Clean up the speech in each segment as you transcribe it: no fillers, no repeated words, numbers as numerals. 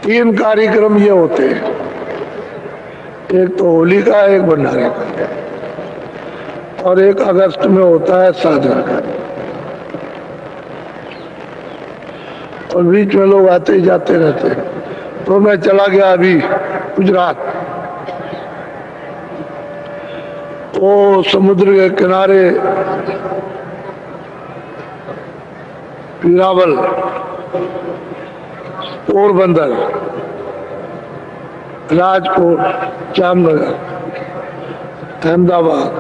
तीन कार्यक्रम ये होते हैं, एक तो होली का, एक भंडारे का, और एक अगस्त में होता है साधना का। और बीच में लोग आते ही जाते रहते हैं। तो मैं चला गया अभी गुजरात, तो समुद्र के किनारे पीरावल, पोरबंदर, राजकोट, जामनगर, अहमदाबाद,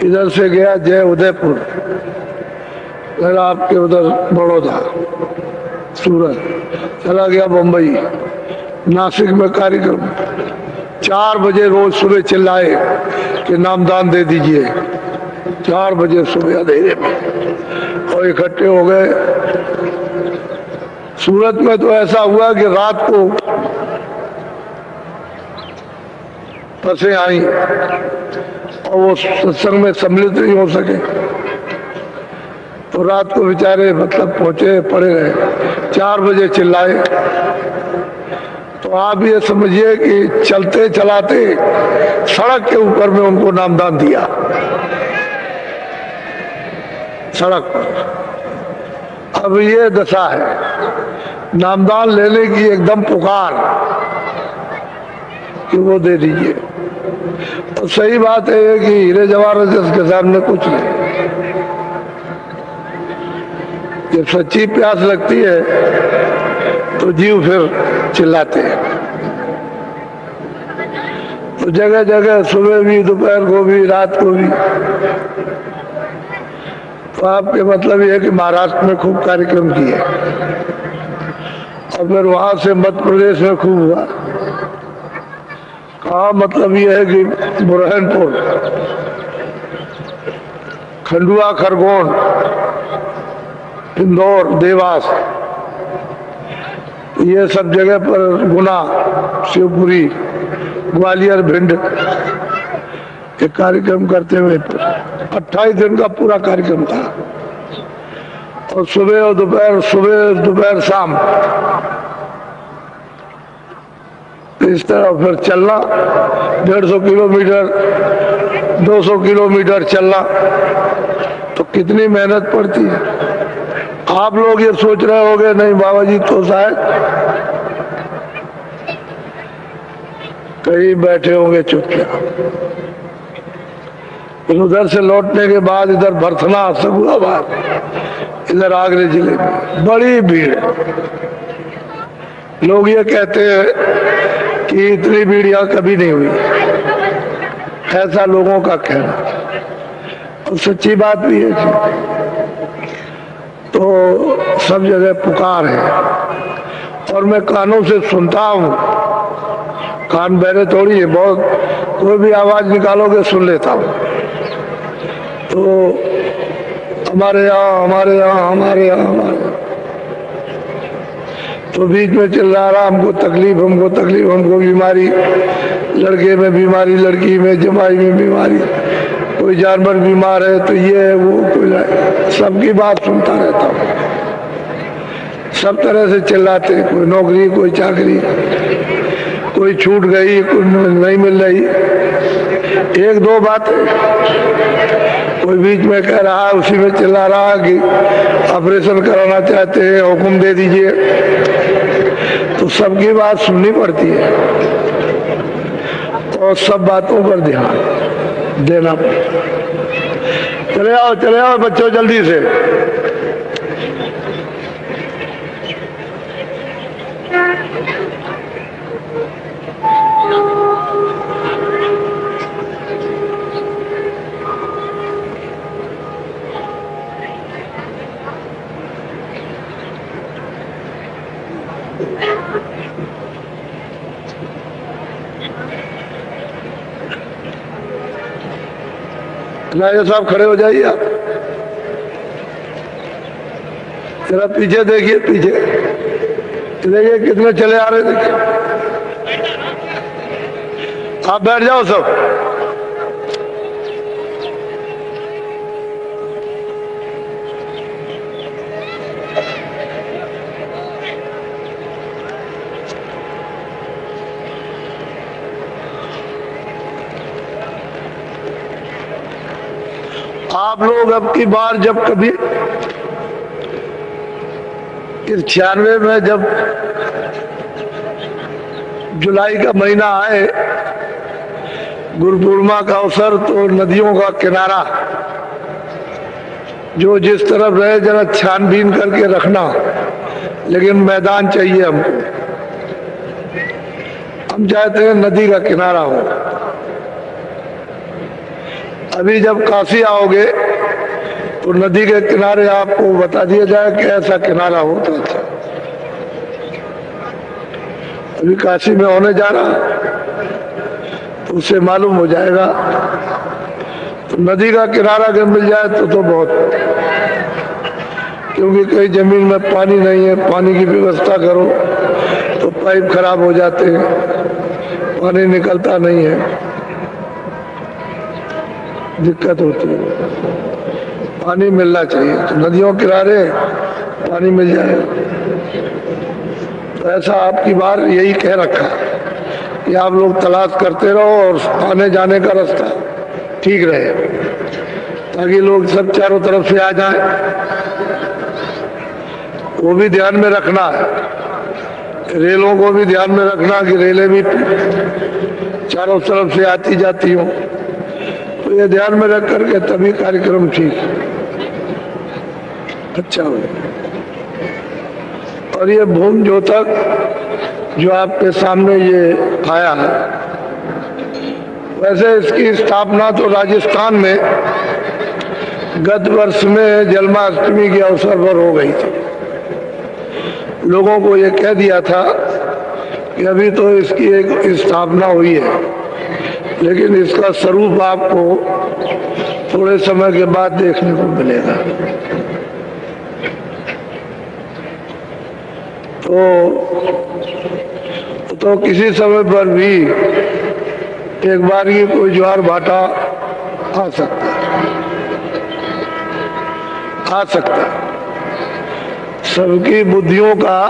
इधर से गया जय उदयपुर, फिर आपके उधर बड़ौदा, सूरत, चला गया बम्बई, नासिक में कार्यक्रम। 4 बजे रोज सुबह चिल्लाए कि नामदान दे दीजिए, 4 बजे सुबह अंधेरे में, और इकट्ठे हो गए। सूरत में तो ऐसा हुआ कि रात को बसें आई और वो सत्संग में सम्मिलित नहीं हो सके, तो रात को बेचारे मतलब पहुंचे पड़े रहे। 4 बजे चिल्लाए। तो आप ये समझिए कि चलते चलाते सड़क के ऊपर में उनको नामदान दिया, सड़क पर। अब ये दशा है, नामदान लेने की एकदम पुकार कि वो दे दीजिए। तो सही बात है कि हीरे जवाहरात जिसके सामने कुछ नहीं। जब सच्ची प्यास लगती है तो जीव फिर चिल्लाते हैं। तो जगह जगह सुबह भी, दोपहर को भी, रात को भी। तो आपके मतलब ये है कि महाराष्ट्र में खूब कार्यक्रम किए, और फिर वहां से मध्य प्रदेश में खूब हुआ। कहा मतलब ये है कि बुरहानपुर, खंडुआ, खरगोन, इंदौर, देवास, ये सब जगह पर, गुना, शिवपुरी, ग्वालियर, भिंड, एक कार्यक्रम करते हुए 28 दिन का पूरा कार्यक्रम था। और सुबह और दोपहर, सुबह दोपहर शाम, इस तरह फिर चलना, 150 किलोमीटर, 200 किलोमीटर चलना। तो कितनी मेहनत पड़ती है। आप लोग ये सोच रहे होंगे नहीं बाबा जी तो शायद कहीं बैठे होंगे चुपचाप। फिर उधर से लौटने के बाद इधर भरथना, सगुनाबाद, इधर आगरे जिले में बड़ी भीड़। लोग ये कहते हैं कि इतनी भीड़ यहाँ कभी नहीं हुई, ऐसा लोगों का कहना, और सच्ची बात भी है। तो सब जगह पुकार है, और मैं कानों से सुनता हूँ, कान बहरे थोड़ी है, बहुत कोई भी आवाज निकालोगे सुन लेता हूँ। तो हमारे यहाँ, हमारे यहाँ, हमारे यहाँ, हमारे यहाँ, तो बीच में चिल्ला रहा, हमको तकलीफ, हमको तकलीफ, हमको बीमारी, लड़के में बीमारी, लड़की में, जमाई में बीमारी, कोई जानवर बीमार है तो ये है वो, कोई, सबकी बात सुनता रहता हूँ। सब तरह से चिल्लाते, कोई नौकरी, कोई चाकरी, कोई छूट गई, कोई नहीं मिल रही। एक दो बातें, कोई बीच में कह रहा है, उसी में चिल्ला रहा कि ऑपरेशन कराना चाहते हैं, हुक्म दे दीजिए। तो सबकी बात सुननी पड़ती है, और सब बातों पर ध्यान देना पड़ता है। चले आओ बच्चों जल्दी से। ये साहब खड़े हो जाइए आप। जरा पीछे देखिए, पीछे देखिए कितने चले आ रहे, देखिए। आप बैठ जाओ सब। आप लोग अब की बार जब कभी 96 में जब जुलाई का महीना आए, गुरु पूर्णिमा का अवसर, तो नदियों का किनारा जो जिस तरफ रहे जरा छानबीन करके रखना, लेकिन मैदान चाहिए हमको। हम चाहते हैं नदी का किनारा हो। अभी जब काशी आओगे तो नदी के किनारे आपको बता दिया जाए कि ऐसा किनारा होता था। अभी काशी में होने जा रहा तो उससे मालूम हो जाएगा। तो नदी का किनारा अगर मिल जाए तो बहुत, क्योंकि कई जमीन में पानी नहीं है, पानी की व्यवस्था करो तो पाइप खराब हो जाते हैं, पानी निकलता नहीं है, दिक्कत होती है। पानी मिलना चाहिए, तो नदियों किनारे पानी मिल जाए। तो ऐसा आपकी बार यही कह रखा कि आप लोग तलाश करते रहो और आने जाने का रास्ता ठीक रहे, ताकि लोग सब चारों तरफ से आ जाएं। वो भी ध्यान में रखना है, रेलों को भी ध्यान में रखना कि रेलें भी चारों तरफ से आती जाती हो। तो ये ध्यान में रख करके तभी कार्यक्रम ठीक अच्छा हो। और ये भूमि ज्योतक जो आपके सामने ये आया है, वैसे इसकी स्थापना तो राजस्थान में गत वर्ष में जन्माष्टमी के अवसर पर हो गई थी। लोगों को ये कह दिया था कि अभी तो इसकी एक स्थापना हुई है, लेकिन इसका स्वरूप आपको थोड़े समय के बाद देखने को मिलेगा। तो किसी समय पर भी एक बार ये कोई ज्वार भाटा आ सकता है। सबकी बुद्धियों का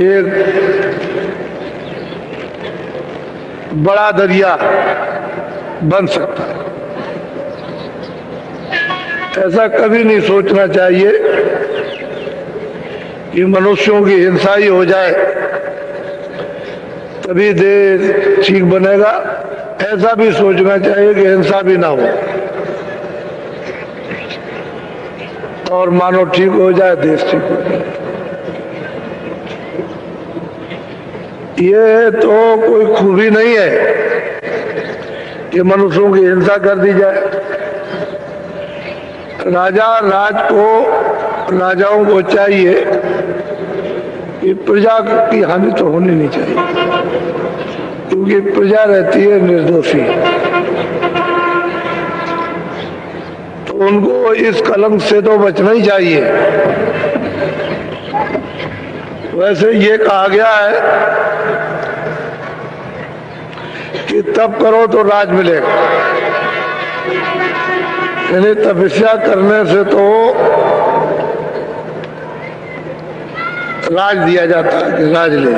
एक बड़ा दरिया बन सकता है। ऐसा कभी नहीं सोचना चाहिए कि मनुष्यों की हिंसा ही हो जाए तभी देश ठीक बनेगा। ऐसा भी सोचना चाहिए कि हिंसा भी ना हो और मानव ठीक हो जाए, देश ठीक हो जाए। ये तो कोई खूबी नहीं है कि मनुष्यों की हिंसा कर दी जाए। राजाओं को चाहिए कि प्रजा की हानि तो होनी नहीं चाहिए, क्योंकि प्रजा रहती है निर्दोषी। तो उनको इस कलंक से तो बचना ही चाहिए। वैसे ये कहा गया है कि तप करो तो राज मिलेगा, यानी तपस्या करने से तो राज दिया जाता है कि राज ले।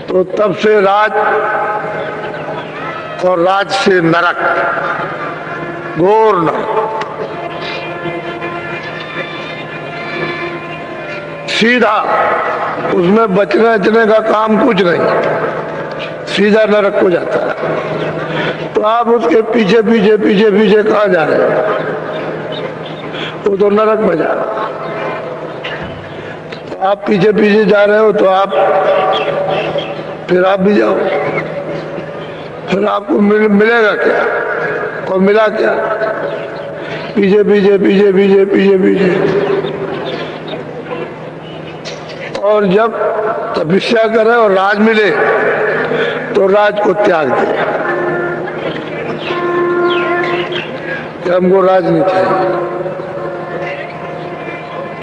तो तब से राज और राज से नरक, घोर नरक, सीधा, उसमें बचने बचने का काम कुछ नहीं, सीधा नरक को जाता है। तो आप उसके पीछे पीछे पीछे पीछे कहाँ जा रहे हैं? वो तो नरक में जा रहा। तो आप पीछे पीछे जा रहे हो तो आप फिर आप भी जाओ, फिर आपको मिलेगा क्या? और मिला क्या? पीछे पीछे पीछे पीछे पीछे पीछे। और जब तपस्या करे और राज मिले तो राज को त्याग दे कि हमको राज नहीं चाहिए,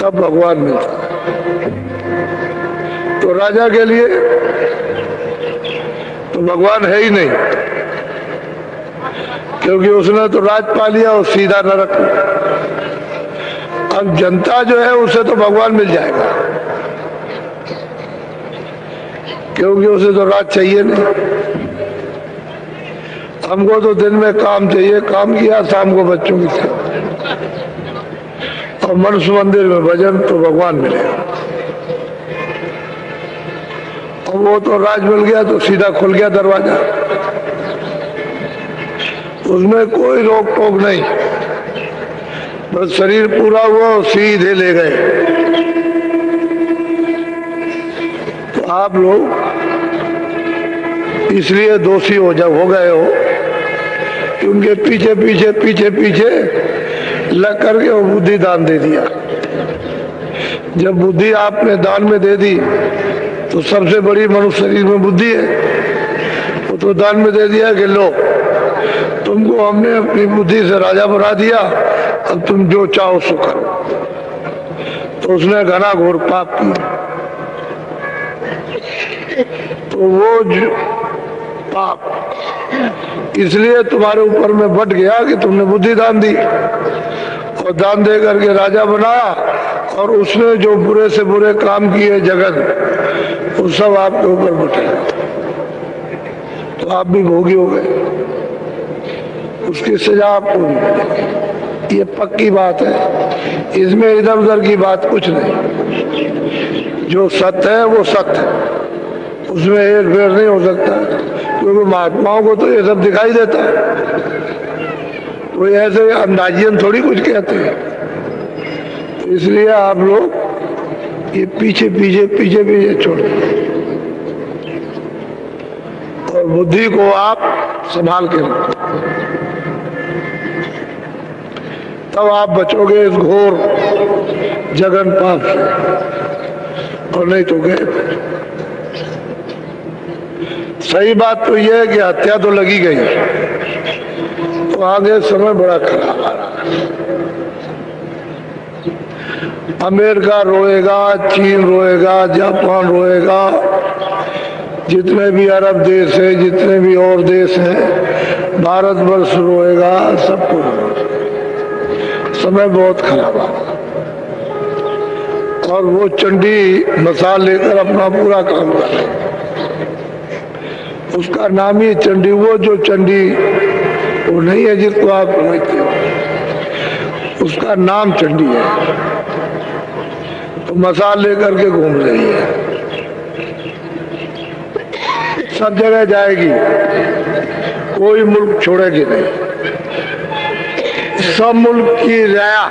तब भगवान मिलता है। तो राजा के लिए तो भगवान है ही नहीं, क्योंकि उसने तो राज पा लिया और सीधा नरक। अब जनता जो है उसे तो भगवान मिल जाएगा, क्योंकि उसे तो राज चाहिए नहीं। हमको तो दिन में काम चाहिए, काम किया, शाम को बच्चों की सेवा, और मनुष्य मंदिर में भजन, तो भगवान मिलेगा। और वो तो राज मिल गया तो सीधा खुल गया दरवाजा, उसमें कोई रोक टोक नहीं, बस शरीर पूरा हुआ और सीधे ले गए। तो आप लोग इसलिए दोषी हो गए हो कि उनके पीछे पीछे पीछे पीछे लग करके वो बुद्धि दान दे दिया। जब बुद्धि आपने दान में दे दी तो सबसे बड़ी मनुष्य शरीर में बुद्धि है, वो तो दान में दे दिया कि लो तुमको हमने अपनी बुद्धि से राजा बना दिया, अब तुम जो चाहो सो करो। तो उसने घना घोर पाप किया। तो वो पाप इसलिए तुम्हारे ऊपर में बढ़ गया कि तुमने बुद्धि दान दी, और दान दे करके राजा बनाया, और उसने जो बुरे से बुरे काम किए जगत, वो सब आपके ऊपर बैठे, तो आप भी भोगी हो गए, उसकी सजा आपको भी मिलेगी। ये पक्की बात है, इसमें इधर उधर की बात कुछ नहीं। जो सत्य है वो सत्य है, उसमें हेर फेर नहीं हो सकता, क्योंकि महात्माओं को तो ये सब दिखाई देता है, वो ऐसे अंदाजियन थोड़ी कुछ कहते हैं। तो इसलिए आप लोग ये पीछे पीछे पीछे पीछे छोड़ो, और बुद्धि को आप संभाल के रखो, तब आप बचोगे इस घोर जगन पाप से, और नहीं तो गए। सही बात तो यह है कि हत्या तो लगी गई, तो आगे समय बड़ा खराब आ रहा है। अमेरिका रोएगा, चीन रोएगा, जापान रोएगा, जितने भी अरब देश है, जितने भी और देश हैं, भारतवर्ष रोएगा, सबको समय बहुत खराब आ रहा। और वो चंडी मसाल लेकर अपना पूरा काम कर रहे हैं, उसका नाम ही चंडी। वो जो चंडी वो नहीं है जिसको आप समझते हो, उसका नाम चंडी है। तो मसाल लेकर के घूम रही है, सब जगह जाएगी, कोई मुल्क छोड़ेगी नहीं। सब मुल्क की राया,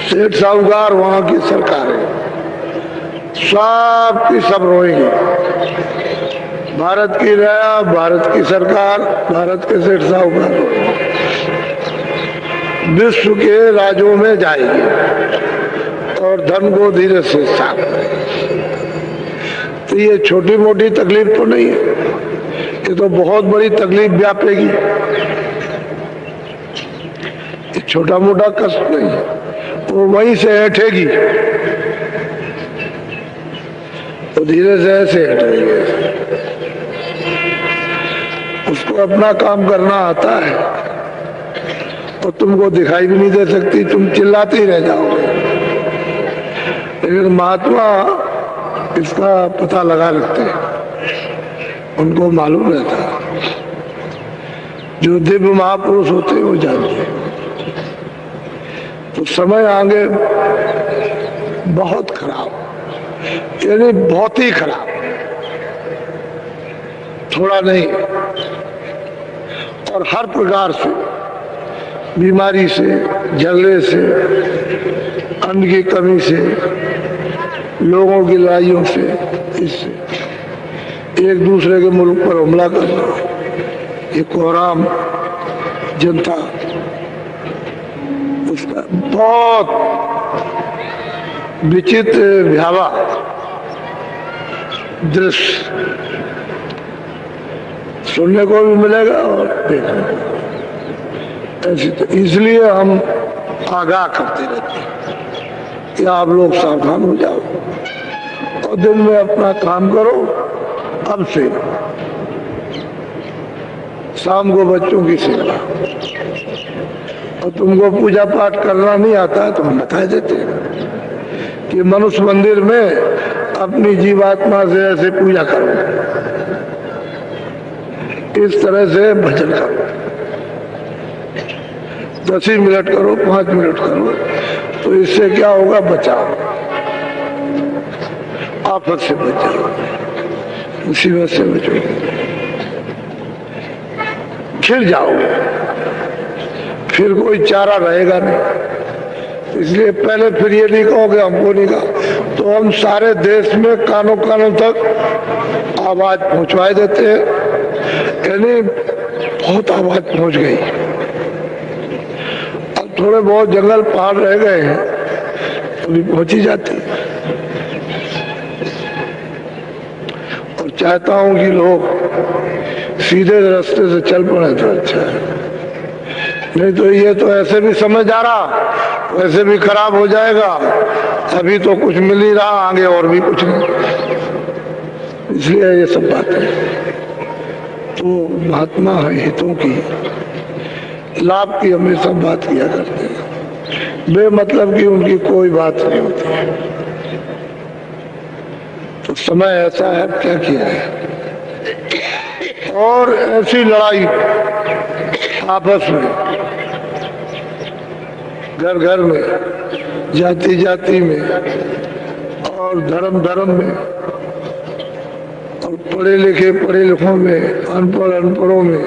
सेठ साहूकार वहां की सरकार है, सब की सब रोएंगे। भारत की राया, भारत की सरकार, भारत के सेठ साहूकार विश्व के राज्यों में जाएगी और धन को धीरे से साफ करेगी। तो ये छोटी मोटी तकलीफ तो नहीं है, ये तो बहुत बड़ी तकलीफ व्यापेगी। ये छोटा मोटा कष्ट नहीं है, वो वहीं से हटेगी, तो धीरे से ऐसे हटेगी। उसको अपना काम करना आता है, और तुमको दिखाई भी नहीं दे सकती, तुम चिल्लाते ही रह जाओगे। लेकिन महात्मा इसका पता लगा रखते हैं, उनको मालूम रहता है। जो दिव्य महापुरुष होते हैं वो जानते हैं। तो समय आगे बहुत खराब, यानी बहुत ही खराब, थोड़ा नहीं। और हर प्रकार से, बीमारी से, झगड़े से, अन्न की कमी से, लोगों की लड़ाइयों से, इससे एक दूसरे के मुल्क पर हमला करना, ये कोहराम जनता, उसका बहुत विचित्र भयावह दृश्य सुनने को भी मिलेगा और देखने को। ऐसी तो इसलिए हम आगाह करते रहते हैं कि आप लोग सावधान हो जाओ और दिन में अपना काम करो। अब से शाम को बच्चों की सेवा, और तुमको पूजा पाठ करना नहीं आता है तो हम बता देते हैं कि मनुष्य मंदिर में अपनी जीवात्मा से ऐसे पूजा करो। इस तरह से भजन करो, 10 ही मिनट करो, 5 मिनट करो, तो इससे क्या होगा? बचाओ, आफत से बचाओ, मुसीबत से बचो, खिल जाओगे, फिर कोई चारा रहेगा नहीं। इसलिए पहले फिर ये नहीं कहोगे हमको नहीं कहा, तो हम सारे देश में कानों कानों तक आवाज पहुंचवा देते हैं, यानी बहुत आवाज पहुंच गई। अब थोड़े बहुत जंगल पहाड़ रह गए हैं तो भी पहुंची जाती है। और चाहता हूं कि लोग सीधे रास्ते से चल पड़े तो अच्छा है, नहीं तो ये तो ऐसे भी समझ आ रहा, वैसे भी खराब हो जाएगा। अभी तो कुछ मिल ही रहा, आगे और भी कुछ नहीं, इसलिए ये सब बातें तो महात्मा हितों की, लाभ की हमेशा बात किया करते हैं, बेमतलब की उनकी कोई बात नहीं होती है। तो समय ऐसा है, क्या किया है। और ऐसी लड़ाई आपस में, घर घर में, जाति जाति में, और धर्म धर्म में, और पढ़े लिखों में, अनपढ़ों में,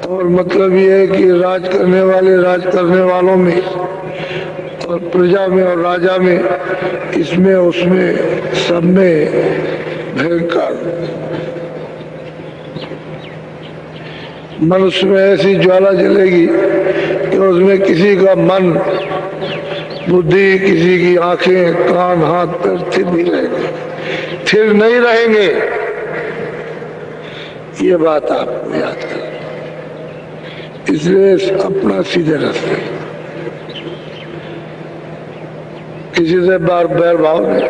और मतलब ये है कि राज करने वालों में, और प्रजा में और राजा में, इसमें उसमें सब में भयंकर मनुष्य में ऐसी ज्वाला जलेगी कि उसमें किसी का मन, बुद्धि, किसी की आंखें, कान, हाथ, पैर स्थिर नहीं रहेंगे, स्थिर नहीं रहेंगे। ये बात आपको याद करें। इसलिए अपना सीधे रास्ते, किसी से बार बैर भाव नहीं,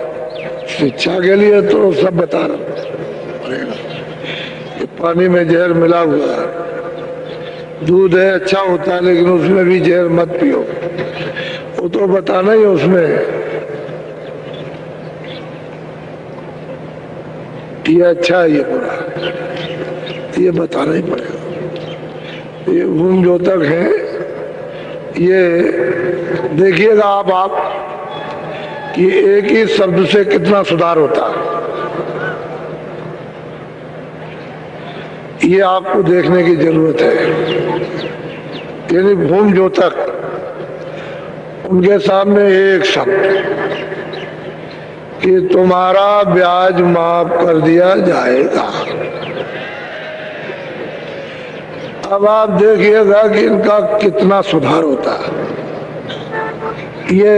शिक्षा के लिए तो सब बता रहा कि पानी में जहर मिला हुआ है, दूध है अच्छा होता है लेकिन उसमें भी जहर मत पियो, वो तो बताना ही उसमें ये अच्छा है ये बुरा, ये बताना ही पड़ेगा। ये घूम जो तक है, ये देखिएगा आप कि एक ही शब्द से कितना सुधार होता है, ये आपको देखने की जरूरत है। यानी भूम जो तक, उनके सामने एक शब्द कि तुम्हारा ब्याज माफ कर दिया जाएगा। अब आप देखिएगा कि इनका कितना सुधार होता है। ये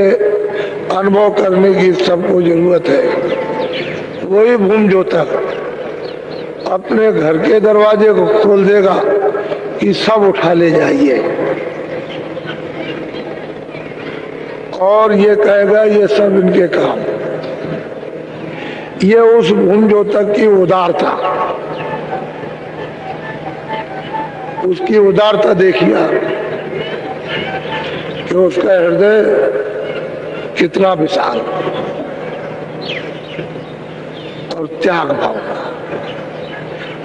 अनुभव करने की सबको जरूरत है। वही भूम जो तक अपने घर के दरवाजे को खोल देगा कि सब उठा ले जाइए, और ये कहेगा ये सब इनके काम। ये उस भूम जो तक की उदारता, उसकी उदारता देखिए कि उसका हृदय कितना विशाल और त्याग भाव का।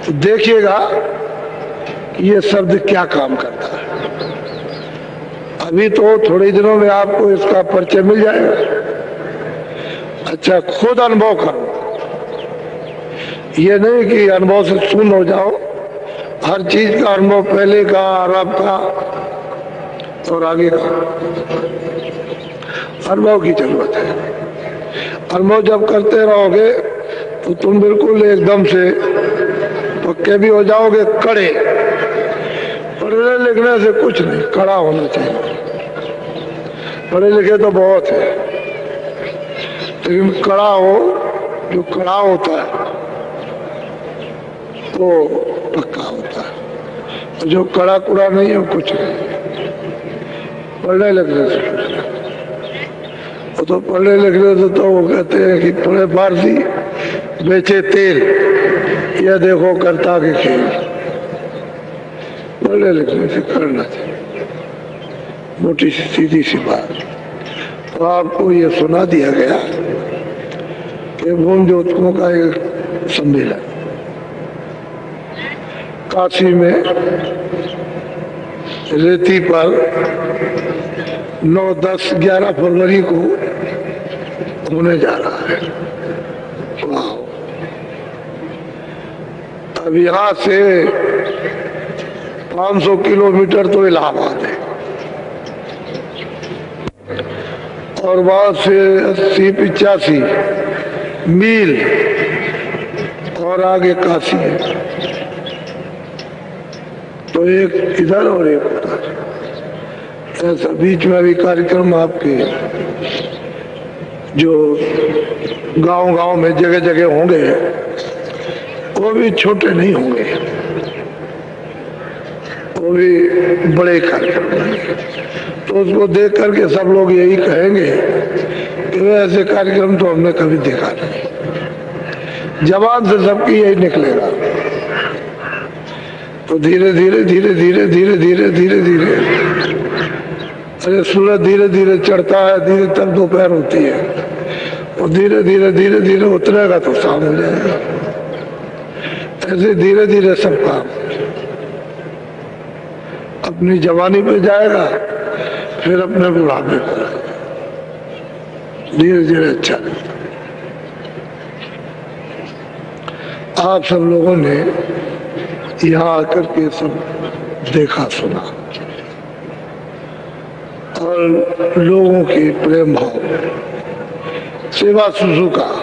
तो देखिएगा कि ये शब्द क्या काम करता है। अभी तो थोड़े दिनों में आपको इसका परिचय मिल जाएगा। अच्छा, खुद अनुभव करो, ये नहीं कि अनुभव से शून्य हो जाओ। हर चीज का अनुभव, पहले का, अरब का और आगे का अनुभव की जरूरत है। अनुभव जब करते रहोगे तो तुम बिल्कुल एकदम से पक्के भी हो जाओगे, कड़े। पढ़ने लिखने से कुछ नहीं, कड़ा होना चाहिए। पढ़े लिखे तो बहुत है, लेकिन कड़ा हो, जो कड़ा होता है तो पक्का होता है। जो कड़ा कुड़ा नहीं है कुछ नहीं। पढ़ने लिखने से कुछ नहीं। वो तो पढ़ने लिखने से तो वो कहते हैं कि पढ़े फारसी बेचे तेल, यह देखो करता के खेल। पढ़ने लिखने से करना चाहिए, मोटी सी सीधी सी बात। तो आपको ये सुना दिया गया कि भूम ज्योतिकों का एक सम्मेलन, काशी में रेती पर 9, 10, 11 फरवरी को होने जा रहा है। वाह! अब यहाँ से 500 किलोमीटर तो इलाहाबाद है और वहां से 80-85 मील और आगे काशी है। तो एक इधर और एक उधर, ऐसा बीच में भी कार्यक्रम आपके जो गांव-गांव में जगह जगह होंगे, वो भी छोटे नहीं होंगे, वो भी बड़े कार्यक्रम होंगे। तो उसको देख करके सब लोग यही कहेंगे कि ऐसे कार्यक्रम तो हमने कभी देखा नहीं। जबान से सबकी यही निकलेगा। तो धीरे धीरे धीरे धीरे धीरे धीरे धीरे धीरे अरे सूरज धीरे धीरे चढ़ता है, धीरे तब दोपहर होती है, और धीरे धीरे धीरे धीरे उतरेगा तो शाम हो जाएगा। ऐसे धीरे धीरे सब काम अपनी जवानी पे जाएगा, फिर अपने बुढ़ापे पर धीरे धीरे। अच्छा, आप सब लोगों ने यहाँ आकर के सब देखा सुना और लोगों के प्रेम भाव, सेवा शुश्रूषा